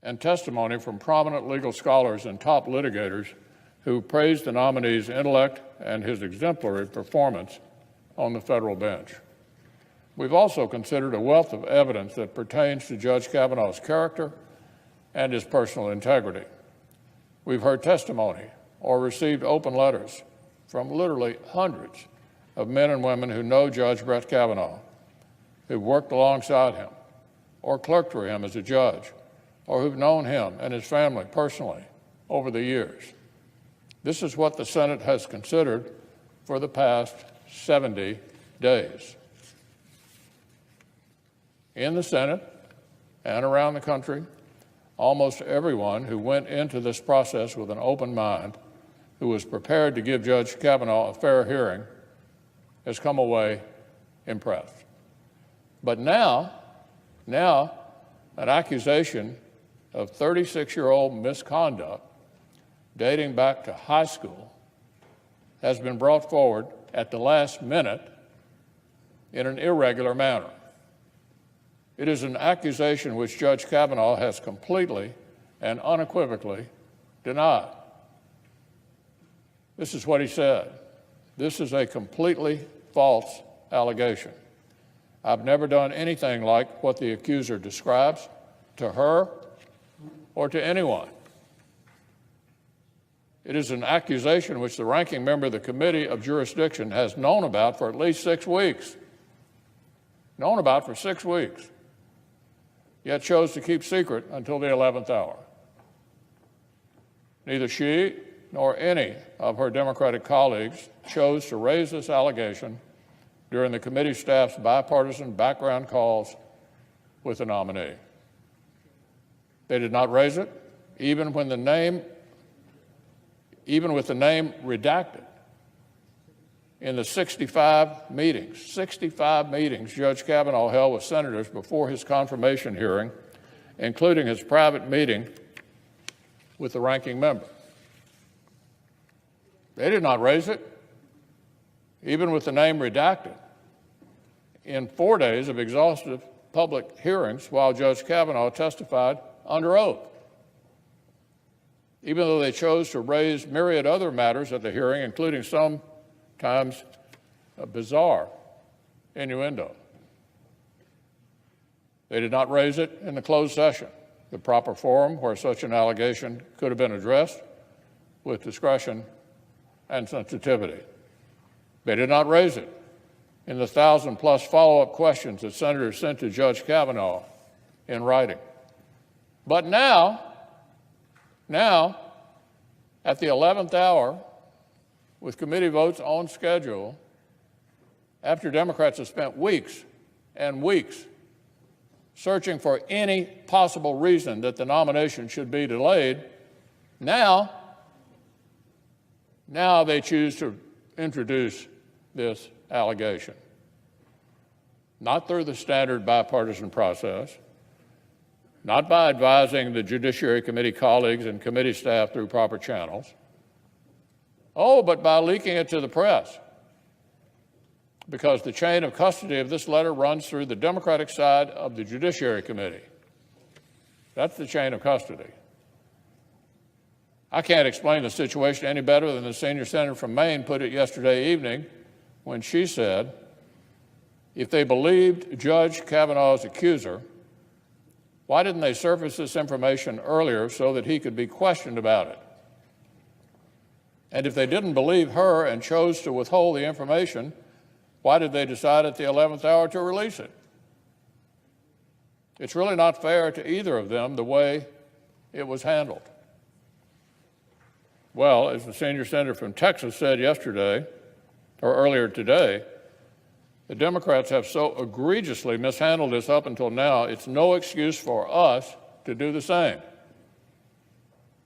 and testimony from prominent legal scholars and top litigators who praised the nominee's intellect and his exemplary performance on the federal bench. We've also considered a wealth of evidence that pertains to Judge Kavanaugh's character and his personal integrity. We've heard testimony or received open letters from literally hundreds of men and women who know Judge Brett Kavanaugh, who've worked alongside him or clerked for him as a judge, or who've known him and his family personally over the years. This is what the Senate has considered for the past 70 days. In the Senate and around the country, almost everyone who went into this process with an open mind, who was prepared to give Judge Kavanaugh a fair hearing, has come away impressed. But now an accusation of 36-year-old misconduct dating back to high school has been brought forward at the last minute in an irregular manner. It is an accusation which Judge Kavanaugh has completely and unequivocally denied. This is what he said. This is a completely false allegation. I've never done anything like what the accuser describes to her or to anyone. It is an accusation which the ranking member of the Committee of Jurisdiction has known about for at least 6 weeks. Known about for 6 weeks, yet chose to keep secret until the 11th hour. Neither she nor any of her Democratic colleagues chose to raise this allegation during the committee staff's bipartisan background calls with the nominee. They did not raise it, even with the name redacted. In the 65 meetings Judge Kavanaugh held with senators before his confirmation hearing, including his private meeting with the ranking member. They did not raise it, even with the name redacted, in 4 days of exhaustive public hearings while Judge Kavanaugh testified under oath. Even though they chose to raise myriad other matters at the hearing, including sometimes a bizarre innuendo. They did not raise it in the closed session, the proper forum where such an allegation could have been addressed with discretion and sensitivity. They did not raise it in the 1,000+ follow-up questions that senators sent to Judge Kavanaugh in writing. But now, at the 11th hour, with committee votes on schedule, after Democrats have spent weeks and weeks searching for any possible reason that the nomination should be delayed, now they choose to introduce this allegation. Not through the standard bipartisan process, not by advising the Judiciary Committee colleagues and committee staff through proper channels, but by leaking it to the press, because the chain of custody of this letter runs through the Democratic side of the Judiciary Committee. That's the chain of custody. I can't explain the situation any better than the senior senator from Maine put it yesterday evening when she said, if they believed Judge Kavanaugh's accuser, why didn't they surface this information earlier so that he could be questioned about it? And if they didn't believe her and chose to withhold the information, why did they decide at the 11th hour to release it? It's really not fair to either of them the way it was handled. Well, as the senior senator from Texas said yesterday, or earlier today, the Democrats have so egregiously mishandled this up until now, it's no excuse for us to do the same.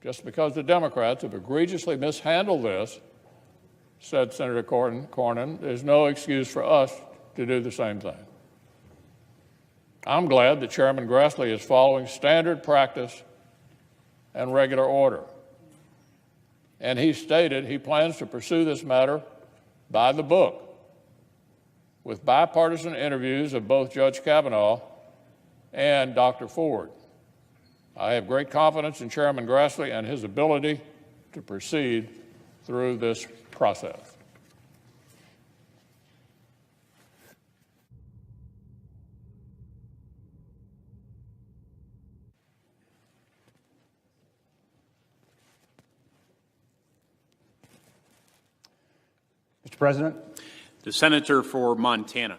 Just because the Democrats have egregiously mishandled this, said Senator Cornyn, there's no excuse for us to do the same thing. I'm glad that Chairman Grassley is following standard practice and regular order. And he stated he plans to pursue this matter by the book, with bipartisan interviews of both Judge Kavanaugh and Dr. Ford. I have great confidence in Chairman Grassley and his ability to proceed through this process. Mr. President. The Senator for Montana.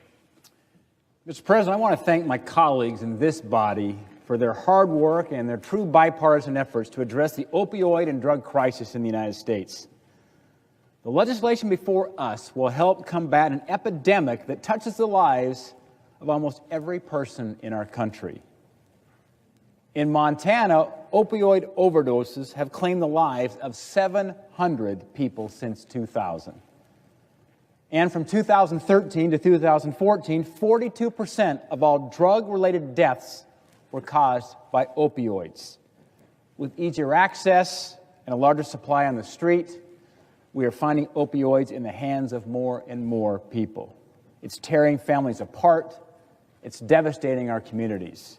Mr. President, I want to thank my colleagues in this body for their hard work and their true bipartisan efforts to address the opioid and drug crisis in the United States. The legislation before us will help combat an epidemic that touches the lives of almost every person in our country. In Montana, opioid overdoses have claimed the lives of 700 people since 2000. And from 2013 to 2014, 42% of all drug-related deaths were caused by opioids. With easier access and a larger supply on the street, we are finding opioids in the hands of more and more people. It's tearing families apart. It's devastating our communities.